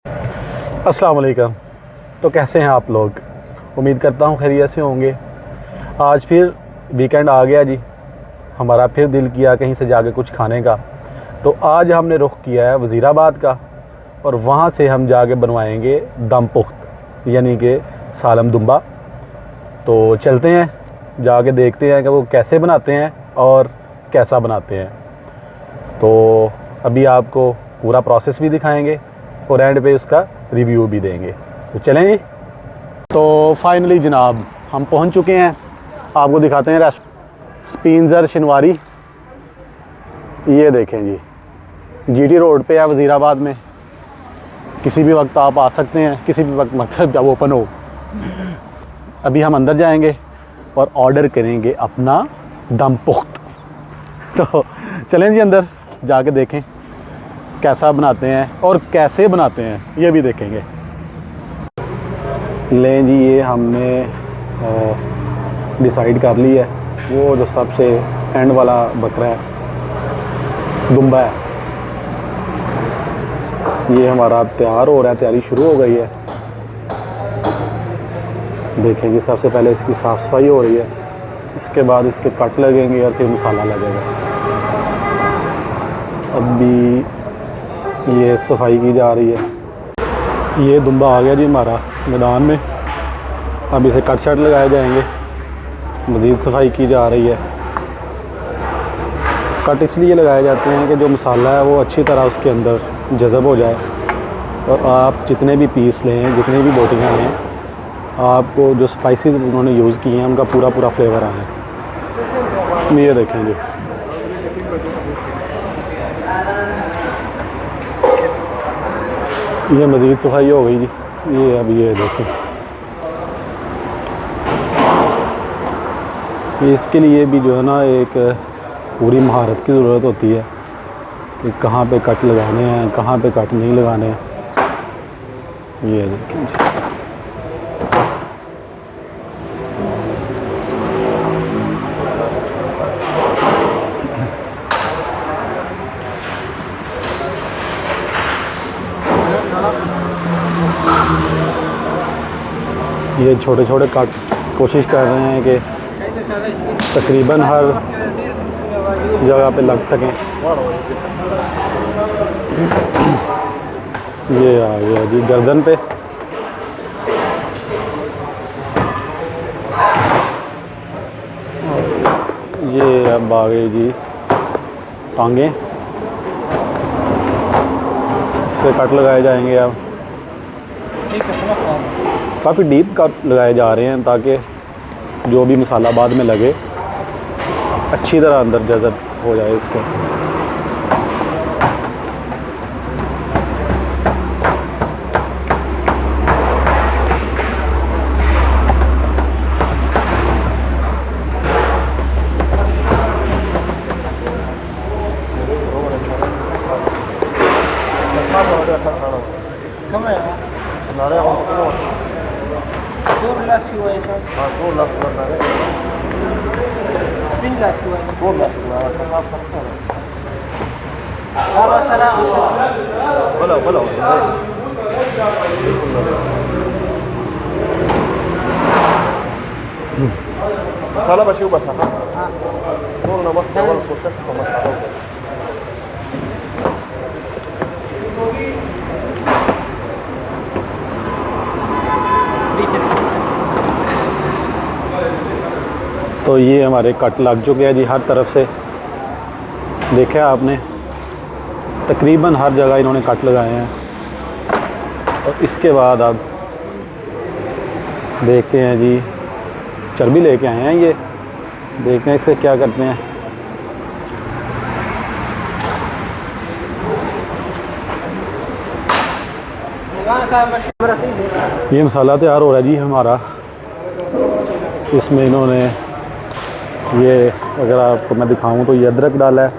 अस्सलाम वालेकुम। तो कैसे हैं आप लोग? उम्मीद करता हूँ खैरियत से होंगे। आज फिर वीकेंड आ गया जी। हमारा फिर दिल किया कहीं से जाके कुछ खाने का, तो आज हमने रुख किया है वज़ीराबाद का, और वहाँ से हम जाके बनवाएंगे दम पुख्त यानी कि सालम दुम्बा। तो चलते हैं, जाके देखते हैं कि वो कैसे बनाते हैं और कैसा बनाते हैं। तो अभी आपको पूरा प्रोसेस भी दिखाएंगे और एंड पे उसका रिव्यू भी देंगे। तो चलें जी। तो फाइनली जनाब हम पहुंच चुके हैं। आपको दिखाते हैं स्पिंजर शिनवारी। ये देखें जी, जीटी रोड पे है वज़ीराबाद में। किसी भी वक्त आप आ सकते हैं, किसी भी वक्त मतलब जब ओपन हो। अभी हम अंदर जाएंगे और ऑर्डर करेंगे अपना दम पुख्त। तो चलें जी अंदर जाके देखें कैसा बनाते हैं और कैसे बनाते हैं, ये भी देखेंगे। लें जी, ये हमने डिसाइड कर ली है। वो जो सबसे एंड वाला बकरा है, दुम्बा है, ये हमारा तैयार हो रहा है, तैयारी शुरू हो गई है। देखें जी, सबसे पहले इसकी साफ़ सफाई हो रही है, इसके बाद इसके कट लगेंगे और फिर मसाला लगेगा। अभी ये सफाई की जा रही है। ये दुम्बा आ गया जी हमारा मैदान में। अब इसे कट शट लगाए जाएंगे, मज़ीद सफाई की जा रही है। कट इसलिए लगाए जाते हैं कि जो मसाला है वो अच्छी तरह उसके अंदर जज़ब हो जाए, और आप जितने भी पीस लें, जितनी भी बोटियाँ लें, आपको जो स्पाइसेस उन्होंने यूज़ किए हैं उनका पूरा पूरा फ्लेवर आए। ये देखें जी, ये मज़ीद सफाई हो गई जी। ये अब ये देखें, इसके लिए भी जो है ना एक पूरी महारत की ज़रूरत होती है कि कहाँ पे कट लगाने हैं, कहाँ पे कट नहीं लगाने हैं। ये देखें जी, ये छोटे छोटे कट कोशिश कर रहे हैं कि तकरीबन हर जगह पे लग सकें। ये आ गया जी गर्दन पे। ये अब आ गई जी टांगें, इस पर कट लगाए जाएंगे। अब काफ़ी डीप कट लगाए जा रहे हैं ताकि जो भी मसाला बाद में लगे अच्छी तरह अंदर जज़ब हो जाए इसको। Salah bashi ubah sah. Nur nama awal proses pemasaran. तो ये हमारे कट लग चुके हैं जी हर तरफ से। देखा आपने, तकरीबन हर जगह इन्होंने कट लगाए हैं। और इसके बाद अब देखते हैं जी, चर्बी लेके आए हैं, ये देखते हैं इससे क्या करते हैं। ये मसाला तैयार हो रहा है जी हमारा। इसमें इन्होंने ये, अगर आपको मैं दिखाऊं तो ये अदरक डाला है,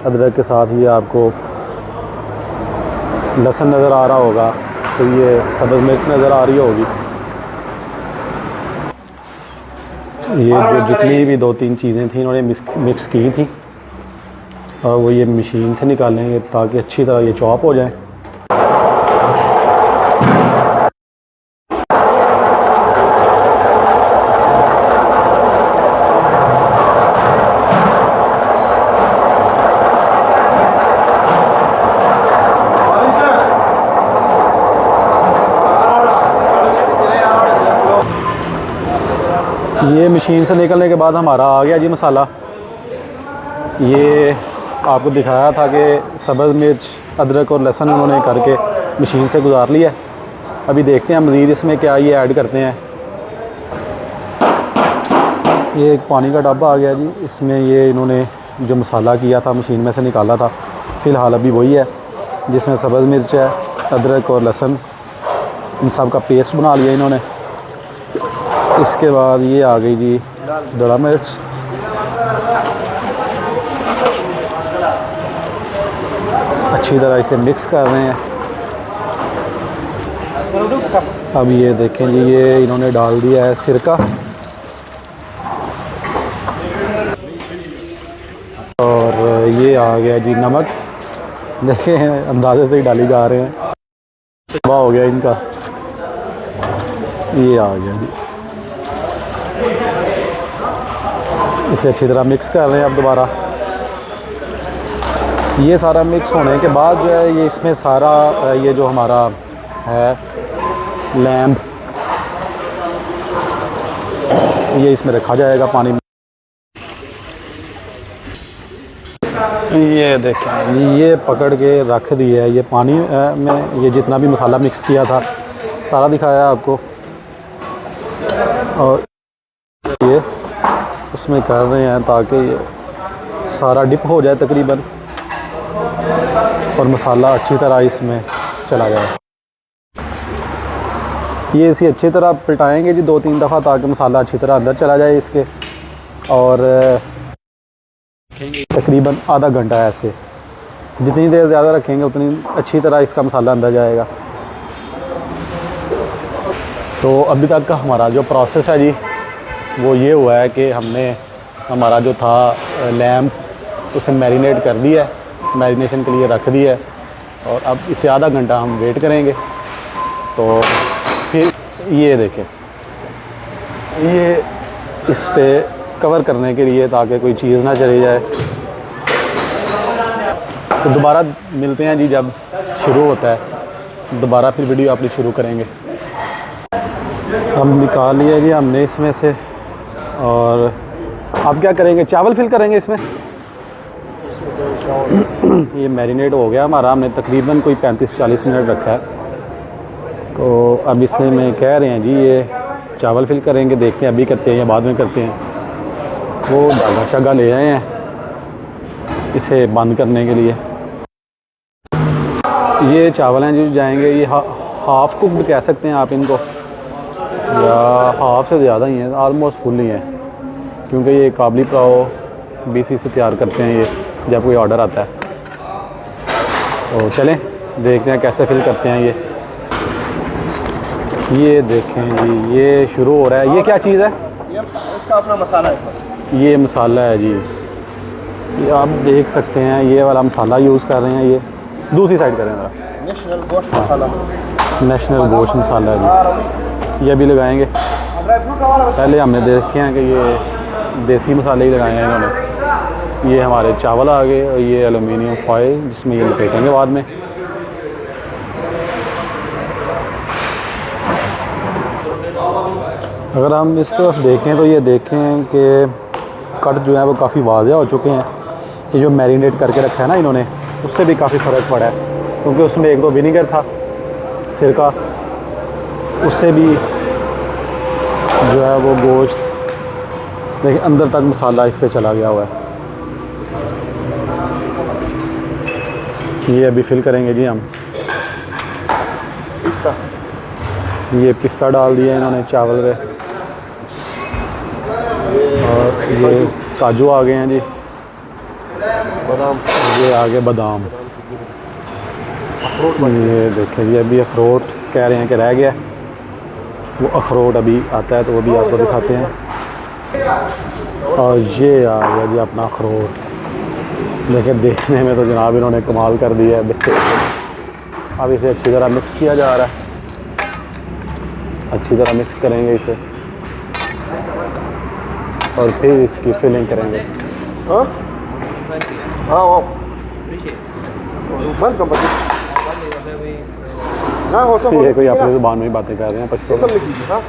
अदरक के साथ ये आपको लहसुन नज़र आ रहा होगा, तो ये सब्ज़ मिर्च नज़र आ रही होगी। ये जो जितनी भी 2-3 चीज़ें थी इन्होंने मिक्स की थी, और वो ये मशीन से निकालेंगे ताकि अच्छी तरह ये चॉप हो जाए। ये मशीन से निकलने के बाद हमारा आ गया जी मसाला। ये आपको दिखाया था कि सब्ज़ मिर्च, अदरक और लहसुन उन्होंने करके मशीन से गुजार लिया है। अभी देखते हैं मज़ीद इसमें क्या ये ऐड करते हैं। ये एक पानी का डब्बा आ गया जी, इसमें ये इन्होंने जो मसाला किया था मशीन में से निकाला था, फ़िलहाल अभी वही है, जिसमें सब्ज़ मिर्च है, अदरक और लहसुन, इन सब का पेस्ट बना लिया इन्होंने। इसके बाद ये आ गई जी दड़ा मिर्च, अच्छी तरह इसे मिक्स कर रहे हैं। अब ये देखें जी, ये इन्होंने डाल दिया है सिरका, और ये आ गया जी नमक। देखें अंदाजे से ही डाली जा रहे हैं, वाह हो गया इनका। ये आ गया जी, इसे अच्छी तरह मिक्स कर रहे हैं अब दोबारा। ये सारा मिक्स होने के बाद जो है ये इसमें सारा ये जो हमारा है लैम्ब, ये इसमें रखा जाएगा पानी में। ये देखें ये पकड़ के रख दिया है ये पानी में। ये जितना भी मसाला मिक्स किया था सारा दिखाया आपको, और ये उसमें कर रहे हैं ताकि ये सारा डिप हो जाए तकरीबन, और मसाला अच्छी तरह इसमें चला जाए। ये इसे अच्छी तरह पलटाएंगे जी 2-3 दफ़ा, ताकि मसाला अच्छी तरह अंदर चला जाए इसके, और तकरीबन आधा घंटा ऐसे, जितनी देर ज़्यादा रखेंगे उतनी अच्छी तरह इसका मसाला अंदर जाएगा। तो अभी तक का हमारा जो प्रोसेस है जी वो ये हुआ है कि हमने हमारा जो था लैम्प उसे मैरिनेट कर दिया है, मैरिनेशन के लिए रख दिया है, और अब इसे आधा घंटा हम वेट करेंगे। तो फिर ये देखें, ये इस पे कवर करने के लिए ताकि कोई चीज़ ना चली जाए। तो दोबारा मिलते हैं जी जब शुरू होता है, दोबारा फिर वीडियो अपनी शुरू करेंगे। हम निकाल लिया जी हमने इसमें से, और अब क्या करेंगे, चावल फिल करेंगे इसमें। ये मैरिनेट हो गया हमारा, हमने तकरीबन कोई 35-40 मिनट रखा है। तो अब इससे में कह रहे हैं जी ये चावल फिल करेंगे, देखते हैं अभी करते हैं या बाद में करते हैं। वो धागा शागा ले आए हैं इसे बंद करने के लिए। ये चावल हैं जो जाएंगे, ये हाफ़ कुक्ड कह सकते हैं आप इनको, या हाफ़ से ज़्यादा ही हैं, आलमोस्ट फुल ही हैं, क्योंकि ये काबली पुलाव BC से तैयार करते हैं ये जब कोई ऑर्डर आता है। तो चलें देखते हैं कैसे फिल करते हैं ये देखें जी ये शुरू हो रहा है। ये क्या चीज़ है? ये इसका अपना मसाला है सर। ये मसाला है जी, ये आप देख सकते हैं, ये वाला मसाला यूज़ कर रहे हैं। ये दूसरी साइड करें ज़रा, नेशनल गोश्त मसाला, नेशनल गोश्त मसाला है जी, ये भी लगाएंगे। पहले हमने देखे हैं कि ये देसी मसाले ही लगाए हैं इन्होंने। ये हमारे चावल आ गए, और ये एलुमिनियम फॉइल जिसमें ये लपेटेंगे बाद में। अगर हम इस तरफ देखें तो ये देखें कि कट जो है वो काफ़ी वाज़ेह हो चुके हैं। ये जो मैरिनेट करके रखा है ना इन्होंने, उससे भी काफ़ी फ़र्क पड़ा है, क्योंकि उसमें 1-2 विनीगर था, सिरका, उससे भी जो है वो गोश्त देखिए अंदर तक मसाला इस पर चला गया हुआ है। ये अभी फिल करेंगे जी हम। पिस्ता, ये पिस्ता डाल दिया इन्होंने चावल पे, और ये काजू आ गए हैं जी, बादाम, ये आ गए बादाम। ये देखिए जी अभी अखरोट कह रहे हैं कि रह गया, वो अखरोट अभी आता है तो वो भी आपको दिखाते हैं। और ये आ गया जी अपना अखरोट। देखिए देखने में तो जनाब इन्होंने कमाल कर दिया है। अब इसे अच्छी तरह मिक्स किया जा रहा है, अच्छी तरह मिक्स करेंगे इसे, और फिर इसकी फिलिंग करेंगे। हाँ हाँ वो बंद कंपनी ना हो सब ये कोई अपनी ज़ुबान में ही बातें कर रहे हैं पछतो सब लिखिए। हाँ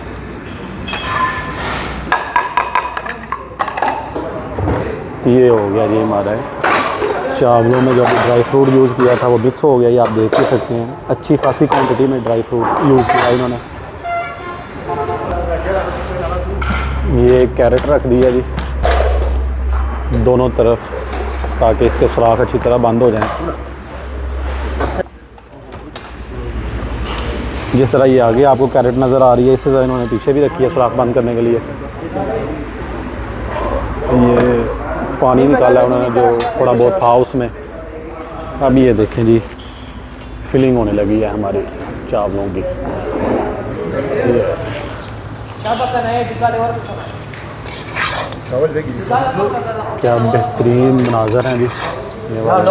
ये हो गया जी हमारा चावलों में जो ड्राई फ्रूट यूज़ किया था वो मिक्स हो गया, ये आप देख ही सकते हैं। अच्छी खासी क्वांटिटी में ड्राई फ्रूट यूज़ किया इन्होंने। ये कैरेट रख दिया जी दोनों तरफ ताकि इसके सुराख अच्छी तरह बंद हो जाएं। जिस तरह ये आगे आपको कैरेट नज़र आ रही है, इसी तरह इन्होंने पीछे भी रखी है सुराख बंद करने के लिए। ये पानी निकाला है उन्होंने जो थोड़ा बहुत था उसमें। अब ये देखें जी फिलिंग होने लगी है हमारी चावलों की। क्या बेहतरीन मनाज़र हैं जी ये वाले।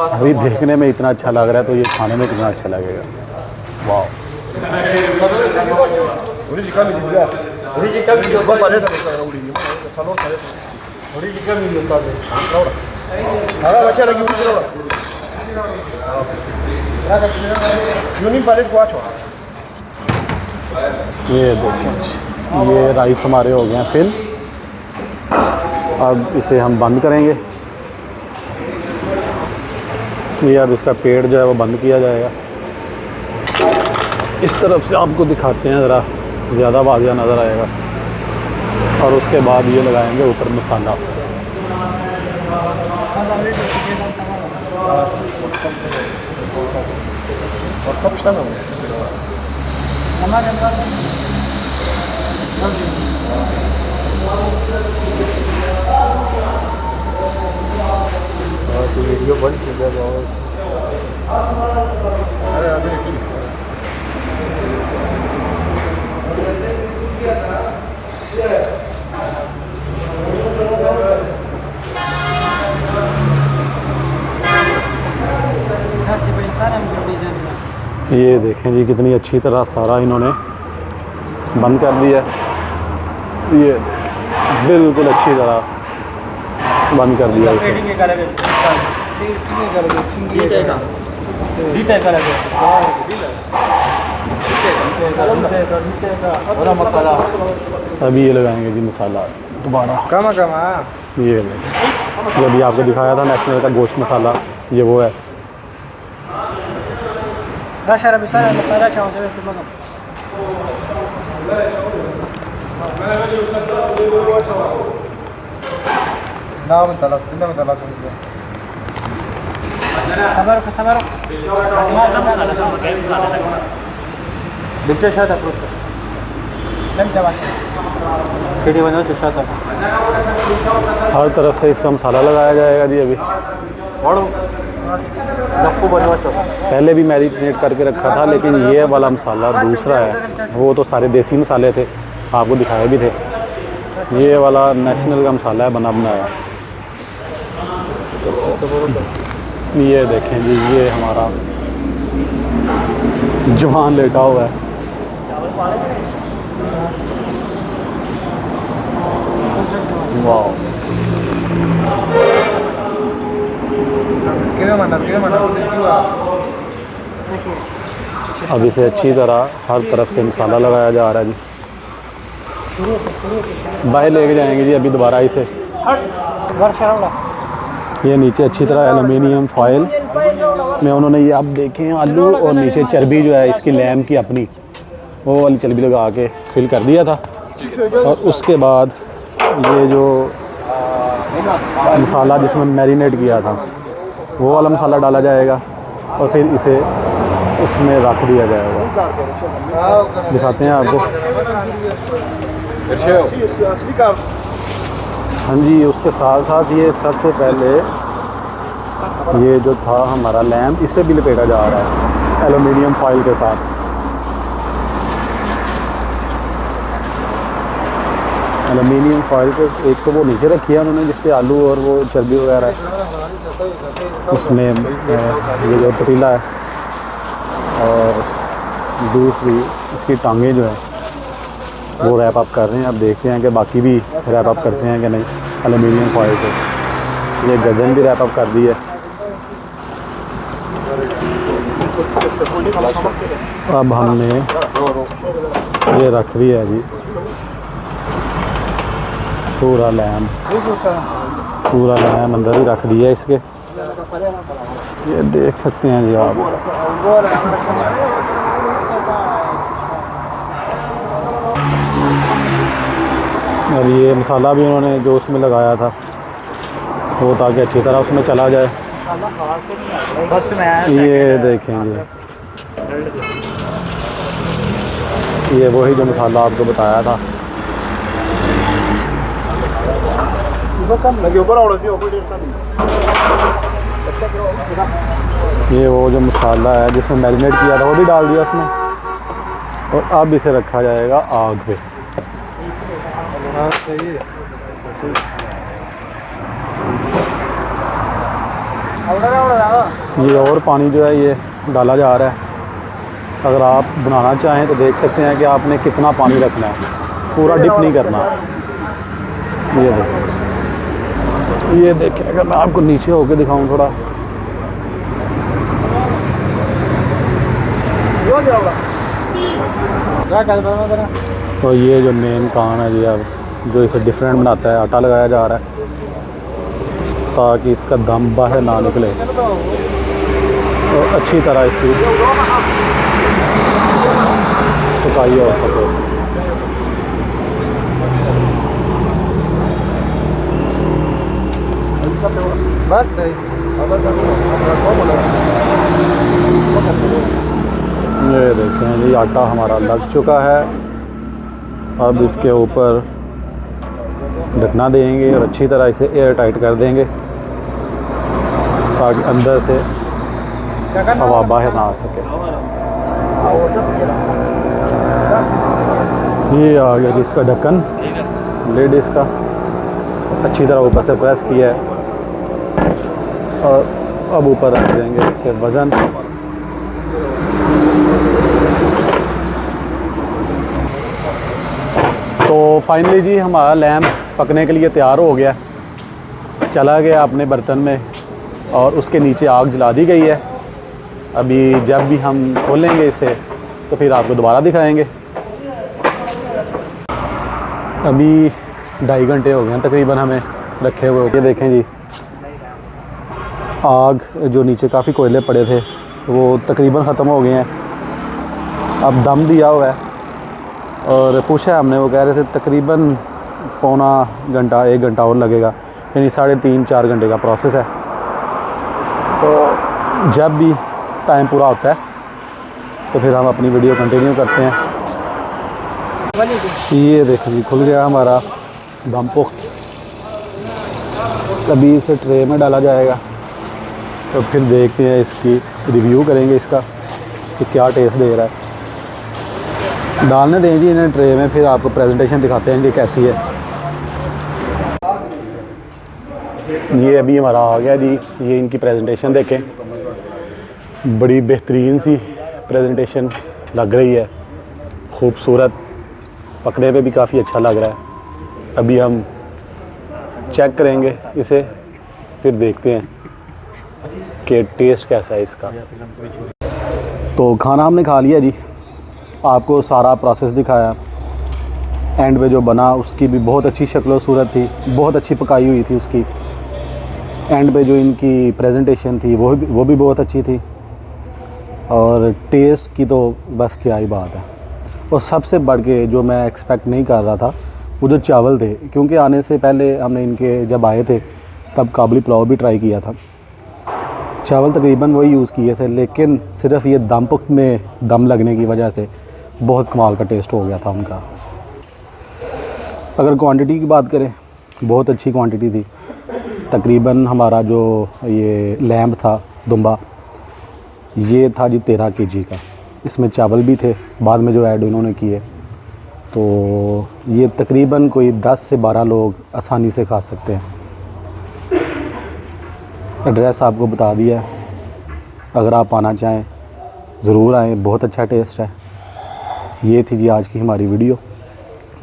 अभी देखने में इतना अच्छा लग रहा है तो ये खाने में कितना अच्छा लगेगा। वाह ये देखें ये राइस हमारे हो गए हैं फिल। अब इसे हम बंद करेंगे। ये अब इसका पेट जो है वो बंद किया जाएगा। इस तरफ से आपको दिखाते हैं, ज़रा ज़्यादा वाज़िया नज़र आएगा। और उसके बाद ये लगाएंगे ऊपर मसाला। वीडियो बंद कर दिया। ये देखें जी कितनी अच्छी तरह सारा इन्होंने बंद कर दिया। ये बिल्कुल अच्छी तरह बंद कर दिया इसे। अभी ये लगाएंगे जी मसाला दोबारा। ये जो अभी आपको दिखाया था नेशनल का गोश्त मसाला, ये वो है। हर तरफ से इसका मसाला लगाया जाएगा जी। अभी पहले भी मैरिनेट करके रखा था, लेकिन ये वाला मसाला दूसरा है। वो तो सारे देसी मसाले थे, आपको दिखाए भी थे। ये वाला नेशनल का मसाला है बना बनाया। ये देखें जी ये हमारा जवान लेटा हुआ है। वाह अब इसे अच्छी तरह हर तरफ से मसाला लगाया जा रहा है जी। बाहर लेके जाएंगे जी अभी दोबारा इसे। ये नीचे अच्छी तरह एलुमिनियम फॉयल में उन्होंने ये आप देखें आलू और नीचे चर्बी जो है इसकी लैम की अपनी वो वाली चर्बी लगा के फिल कर दिया था। और उसके बाद ये जो मसाला जिसमें मैरिनेट किया था वो वाला मसाला डाला जाएगा और फिर इसे उसमें रख दिया जाएगा। दिखाते हैं आपको। हाँ जी, उसके साथ साथ ये सबसे पहले ये जो था हमारा लैम्प, इसे भी लपेटा जा रहा है एलुमिनियम फॉयल के साथ। एलुमिनियम फॉयल के एक तो वो नीचे रखी है उन्होंने जिस पे आलू और वो चर्बी वगैरह है, उसमें ये जो पतीला है, और दूसरी इसकी टांगें जो है वो रैप अप कर रहे हैं। अब देखते हैं कि बाकी भी रैप अप करते हैं कि नहीं एलुमिनियम फॉयल से। ये गर्दन भी रैप अप कर दी है। अब हमने ये रख दी है जी पूरा लैम्प अंदर ही रख दिया इसके, ये देख सकते हैं जी आप। और ये मसाला भी उन्होंने जो उसमें लगाया था वो ताकि अच्छी तरह उसमें चला जाए। ये देखेंगे, ये वही जो मसाला आपको बताया था। ये वो जो मसाला है जिसमें मैरिनेट किया था वो भी डाल दिया उसमें, और अब इसे रखा जाएगा आग पे। ये और पानी जो है ये डाला जा रहा है। अगर आप बनाना चाहें तो देख सकते हैं कि आपने कितना पानी रखना है, पूरा डिप नहीं करना। ये देखें, अगर मैं आपको नीचे होके दिखाऊं थोड़ा, तो ये जो मेन काम है जी अब जो इसे डिफरेंट बनाता है, आटा लगाया जा रहा है ताकि इसका दम बाहर ना निकले और अच्छी तरह इसकी पकाई हो सके। ये देखें जी आटा हमारा लग चुका है। अब इसके ऊपर ढकना देंगे और अच्छी तरह इसे एयर टाइट कर देंगे ताकि अंदर से हवा बाहर ना आ सके। ये आ गया जी इसका ढक्कन, लिड इसका अच्छी तरह ऊपर से प्रेस किया है और अब ऊपर रख देंगे इस पर वज़न। तो फाइनली जी हमारा लैम्प पकने के लिए तैयार हो गया, चला गया अपने बर्तन में और उसके नीचे आग जला दी गई है। अभी जब भी हम खोलेंगे इसे तो फिर आपको दोबारा दिखाएंगे। अभी 2.5 घंटे हो गए हैं तकरीबन हमें रखे हुए। ये देखें जी आग जो नीचे काफ़ी कोयले पड़े थे वो तकरीबन ख़त्म हो गए हैं। अब दम दिया हुआ है और पूछा हमने, वो कह रहे थे तकरीबन पौना घंटा 1 घंटा और लगेगा, यानी 3.5-4 घंटे का प्रोसेस है। तो जब भी टाइम पूरा होता है तो फिर हम अपनी वीडियो कंटिन्यू करते हैं। ये देखो जी खुल गया हमारा दम पुख्त। अभी इसे ट्रे में डाला जाएगा तो फिर देखते हैं, इसकी रिव्यू करेंगे इसका कि क्या टेस्ट दे रहा है। डालने दें जी इन्हें ट्रे में, फिर आपको प्रेजेंटेशन दिखाते हैं कि कैसी है। ये अभी हमारा आ गया जी, ये इनकी प्रेजेंटेशन देखें, बड़ी बेहतरीन सी प्रेजेंटेशन लग रही है, खूबसूरत, पकड़े पे भी काफ़ी अच्छा लग रहा है। अभी हम चेक करेंगे इसे, फिर देखते हैं कि टेस्ट कैसा है इसका। तो खाना हमने खा लिया जी, आपको सारा प्रोसेस दिखाया। एंड पे जो बना उसकी भी बहुत अच्छी शक्ल सूरत थी, बहुत अच्छी पकाई हुई थी उसकी। एंड पे जो इनकी प्रेजेंटेशन थी वो भी बहुत अच्छी थी, और टेस्ट की तो बस क्या ही बात है। और सबसे बढ़ के जो मैं एक्सपेक्ट नहीं कर रहा था वो जो चावल थे, क्योंकि आने से पहले हमने इनके जब आए थे तब काबुली पुलाव भी ट्राई किया था, चावल तकरीबन वही यूज़ किए थे, लेकिन सिर्फ ये दम पुख्त में दम लगने की वजह से बहुत कमाल का टेस्ट हो गया था उनका। अगर क्वांटिटी की बात करें, बहुत अच्छी क्वांटिटी थी। तकरीबन हमारा जो ये लैम्प था दुम्बा, ये था जी 13 kg का। इसमें चावल भी थे बाद में जो ऐड उन्होंने किए, तो ये तकरीबन कोई 10 से 12 लोग आसानी से खा सकते हैं। एड्रेस आपको बता दिया है, अगर आप आना चाहें ज़रूर आएँ, बहुत अच्छा टेस्ट है। ये थी जी आज की हमारी वीडियो।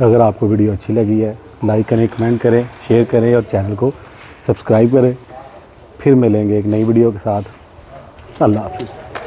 अगर आपको वीडियो अच्छी लगी है लाइक करें, कमेंट करें, शेयर करें और चैनल को सब्सक्राइब करें। फिर मिलेंगे एक नई वीडियो के साथ। अल्लाह हाफ़िज़।